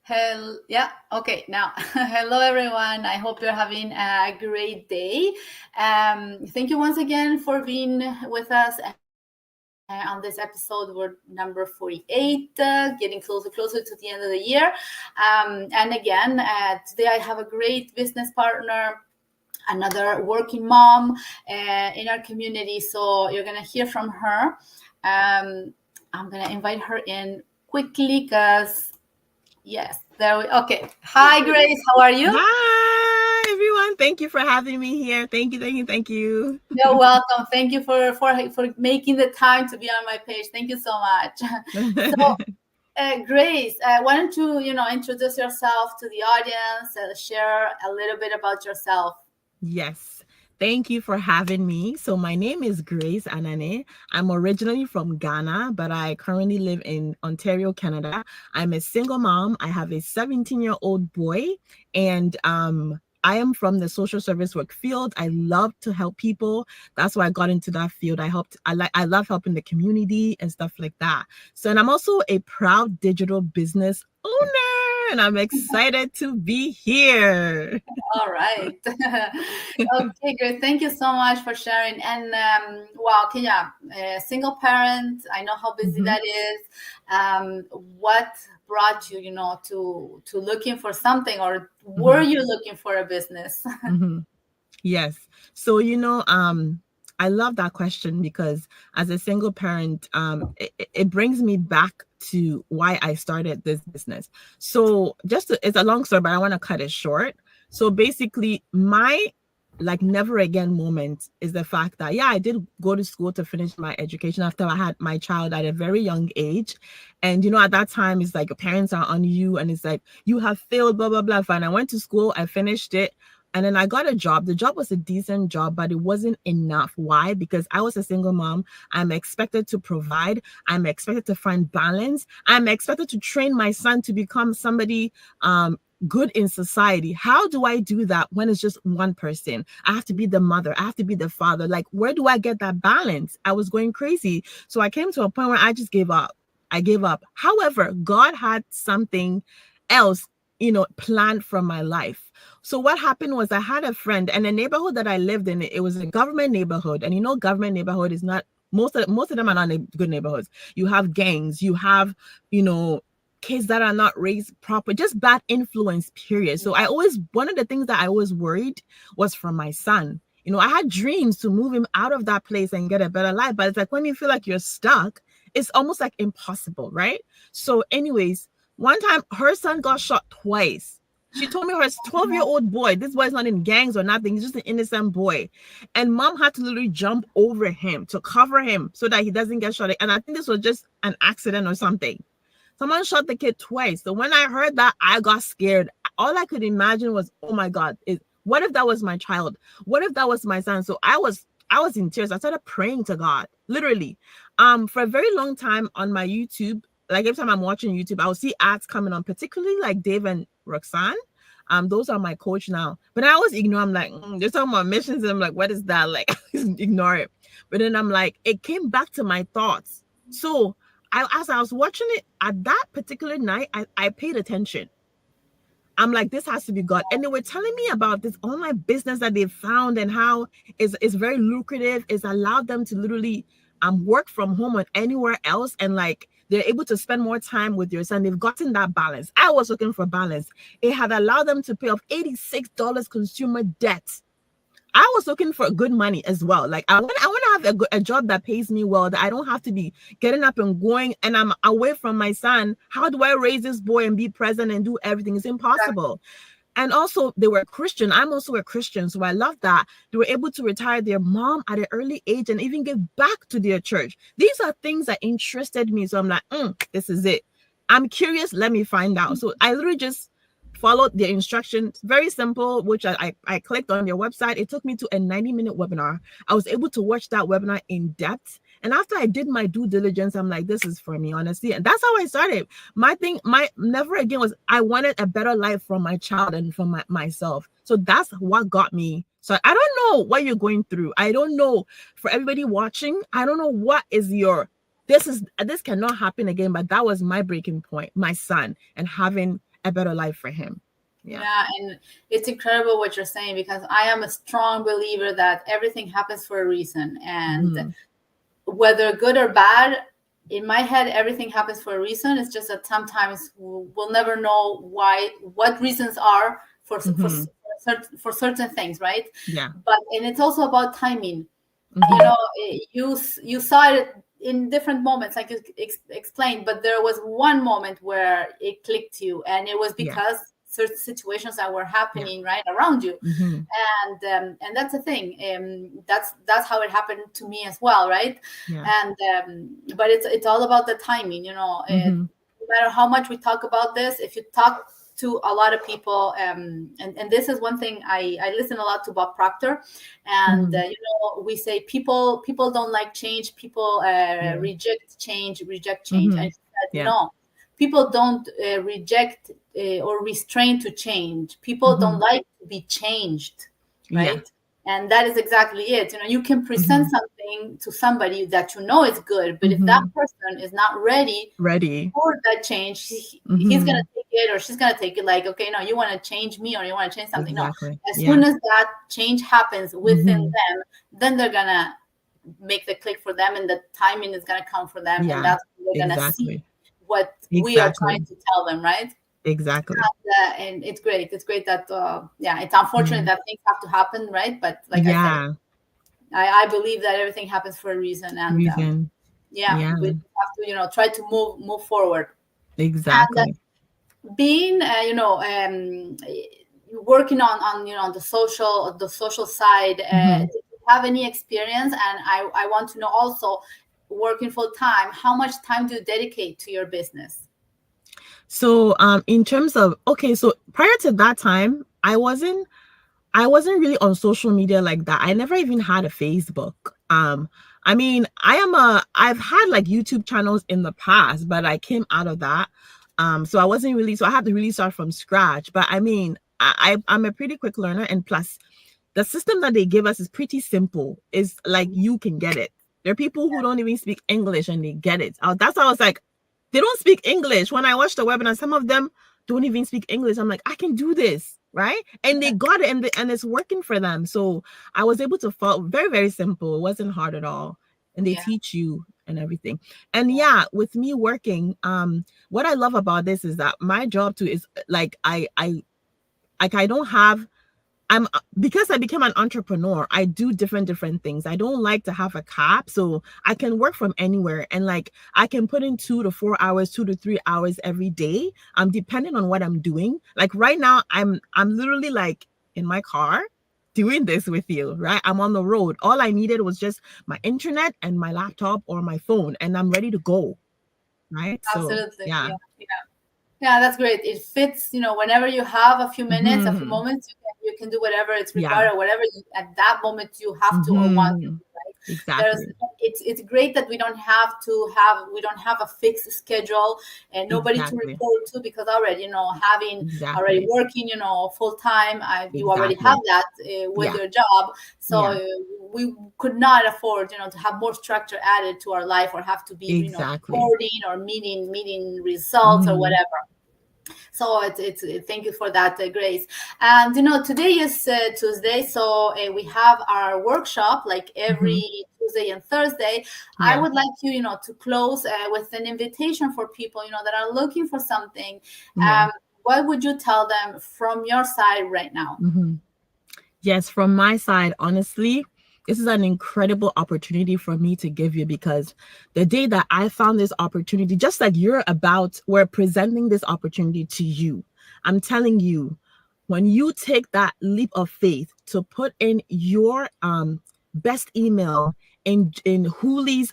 Hell, yeah. Okay, now, hello everyone. I hope you're having a great day. Thank you once again for being with us on this episode. We're number 48, getting closer to the end of the year. And again, today I have a great business partner, another working mom in our community. So you're gonna hear from her. I'm gonna invite her in quickly because yes, there we okay. Hi Grace, how are you? Hi, everyone. Thank you for having me here. Thank you. You're welcome. Thank you for making the time to be on my page. Thank you so much. So Grace, why don't you introduce yourself to the audience, share a little bit about yourself. Yes. Thank you for having me. So my name is Grace Anane. I'm originally from Ghana, but I currently live in Ontario, Canada. I'm a single mom. I have a 17-year-old boy, and I am from the social service work field. I love to help people. That's why I got into that field. I love helping the community and stuff like that. So, and I'm also a proud digital business owner, and I'm excited to be here. All right. Okay, great. Thank you so much for sharing. And wow, Kenya, single parent. I know how busy Mhm. that is. What brought you, to looking for something, or were Mhm. you looking for a business? Mhm. Yes. So, I love that question because as a single parent, it brings me back to why I started this business. So, it's a long story, but I want to cut it short. So, basically, my like never again moment is the fact that, yeah, I did go to school to finish my education after I had my child at a very young age. And, at that time, it's like your parents are on you and it's like, you have failed, blah, blah, blah. Fine. I went to school, I finished it, and then I got a job. The job was a decent job, but it wasn't enough. Why? Because I was a single mom. I'm expected to provide. I'm expected to find balance. I'm expected to train my son to become somebody good in society. How do I do that when it's just one person? I have to be the mother. I have to be the father. Like, where do I get that balance? I was going crazy. So I came to a point where I just gave up. I gave up. However, God had something else, planned for my life. So what happened was I had a friend, and the neighborhood that I lived in, it was a government neighborhood. And government neighborhood is not, most of them are not good neighborhoods. You have gangs, you have, you know, kids that are not raised proper, just bad influence, period. So one of the things that I always worried was for my son. I had dreams to move him out of that place and get a better life. But it's like when you feel like you're stuck, it's almost like impossible, right? So, anyways, one time her son got shot twice. She told me her 12-year-old boy, this boy's not in gangs or nothing, he's just an innocent boy. And mom had to literally jump over him to cover him so that he doesn't get shot. And I think this was just an accident or something. Someone shot the kid twice. So when I heard that, I got scared. All I could imagine was, oh my God, what if that was my child? What if that was my son? So I was in tears. I started praying to God, literally. For a very long time on my YouTube, like every time I'm watching YouTube, I'll see ads coming on, particularly like Dave and Roxanne. Those are my coach now. But I always ignore. I'm like, they're talking about missions, and I'm like, what is that? Like, ignore it. But then I'm like, it came back to my thoughts. So as I was watching it at that particular night, I paid attention. I'm like, this has to be God. And they were telling me about this online business that they found and how it's very lucrative. It's allowed them to literally work from home or anywhere else. And like they're able to spend more time with your son. They've gotten that balance. I was looking for balance. It had allowed them to pay off $86 consumer debt. I was looking for good money as well. Like I want to have a job that pays me well, that I don't have to be getting up and going and I'm away from my son. How do I raise this boy and be present and do everything? It's impossible. And also they were Christian. I'm also a Christian. So I love that they were able to retire their mom at an early age and even give back to their church. These are things that interested me. So I'm like, this is it. I'm curious. Let me find out. So I literally just followed their instructions. Very simple, which I clicked on their website. It took me to a 90-minute webinar. I was able to watch that webinar in depth. And after I did my due diligence, I'm like, this is for me, honestly. And that's how I started. My never again was I wanted a better life for my child and for myself. So that's what got me. So I don't know what you're going through. I don't know, for everybody watching, I don't know what is this cannot happen again, but that was my breaking point, my son, and having a better life for him. Yeah, and it's incredible what you're saying, because I am a strong believer that everything happens for a reason. And whether good or bad, in my head, everything happens for a reason. It's just that sometimes we'll never know what reasons are for certain things, right? Yeah. And it's also about timing. You know, you saw it in different moments, like you explained, but there was one moment where it clicked to you, and it was because certain situations that were happening right around you. And that's the thing. That's how it happened to me as well, right? And but it's all about the timing, you know. No matter how much we talk about this, if you talk to a lot of people, and this is one thing, I listen a lot to Bob Proctor, and you know, we say people don't like change, people reject change. And he said, no, people don't reject or restrain to change. People don't like to be changed, right? And that is exactly it. You know, you can present something to somebody that you know is good, but if that person is not ready for that change, he's gonna take it, or she's gonna take it like, okay, no, you want to change me, or you want to change something. No, as soon as that change happens within them, then they're gonna make the click for them, and the timing is gonna come for them, and that's when they're gonna see what we are trying to tell them, right? Exactly. And it's great. It's great that it's unfortunate that things have to happen, right? But like I said, I believe that everything happens for a reason, and we have to, you know, try to move forward. Exactly. And being you know, working on you know, the social side, do you have any experience? And I want to know also, working full time, how much time do you dedicate to your business? So in terms of, so prior to that time, I wasn't really on social media like that. I never even had a Facebook. I mean, I've had like YouTube channels in the past, but I came out of that. So I wasn't really, so I had to really start from scratch. But I mean, I'm a pretty quick learner, and plus the system that they give us is pretty simple. It's like, you can get it. There are people who don't even speak English and they get it. That's how I was like, they don't speak English. When I watched the webinar, some of them don't even speak English. I'm like, I can do this, right? And they got it, and it's working for them. So I was able to follow. Very, very simple. It wasn't hard at all. And they teach you and everything. And with me working, what I love about this is that my job too is like, because I became an entrepreneur, I do different things. I don't like to have a cap, so I can work from anywhere, and like I can put in 2 to 4 hours, 2 to 3 hours every day. Depending on what I'm doing. Like right now, I'm literally like in my car doing this with you, right? I'm on the road. All I needed was just my internet and my laptop or my phone, and I'm ready to go, right? Absolutely. So, yeah, that's great. It fits, you know, whenever you have a few minutes, a few moments, you can do whatever it's required, or whatever at that moment you have to or want to do, right? Exactly. It's great that we don't have a fixed schedule and nobody to report to, because already, you know, having already working, you know, full time, you already have that with your job. So we could not afford, you know, to have more structure added to our life, or have to be, you know, reporting or meeting results or whatever. So it's thank you for that, Grace. And you know, today is Tuesday, so we have our workshop like every Tuesday and Thursday. I would like you, you know, to close with an invitation for people, you know, that are looking for something. What would you tell them from your side right now? Yes, from my side, honestly, this is an incredible opportunity for me to give you, because the day that I found this opportunity, just like we're presenting this opportunity to you. I'm telling you, when you take that leap of faith to put in your best email in Hooli's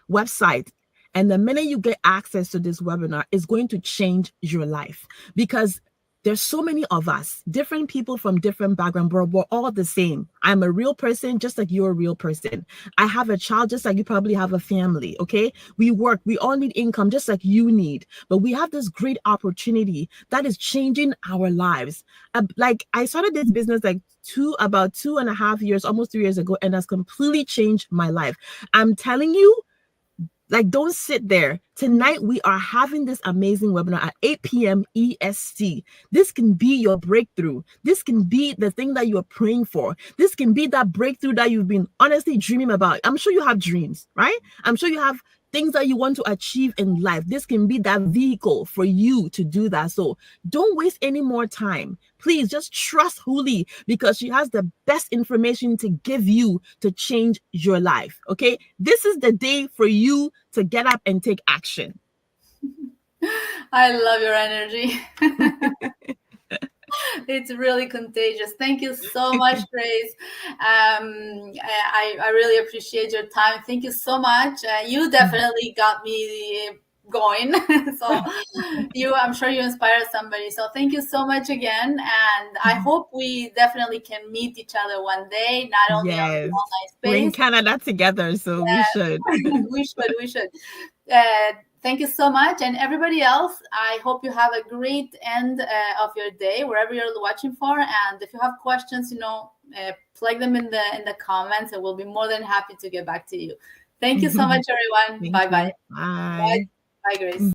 website, and the minute you get access to this webinar, it's going to change your life, because there's so many of us, different people from different backgrounds, but we're all the same. I'm a real person, just like you're a real person. I have a child, just like you probably have a family, okay? We work, we all need income, just like you need. But we have this great opportunity that is changing our lives. Like, I started this business like about 2.5 years, almost 3 years ago, and has completely changed my life. I'm telling you, Like, don't sit there. Tonight, we are having this amazing webinar at 8 p.m. EST. This can be your breakthrough. This can be the thing that you're praying for. This can be that breakthrough that you've been honestly dreaming about. I'm sure you have dreams, right? I'm sure you have things that you want to achieve in life. This can be that vehicle for you to do that. So don't waste any more time. Please just trust Huli, because she has the best information to give you to change your life. Okay. This is the day for you to get up and take action. I love your energy. It's really contagious. Thank you so much, Grace. I really appreciate your time. Thank you so much. You definitely got me going. So I'm sure you inspired somebody. So thank you so much again. And I hope we definitely can meet each other one day, not only on the Yes. online We're in space. Canada together, so we should. We should. Thank you so much. And everybody else, I hope you have a great end of your day, wherever you're watching for. And if you have questions, plug them in the comments, and we'll be more than happy to get back to you. Thank you so much, everyone. Bye-bye. Bye. Bye, Grace.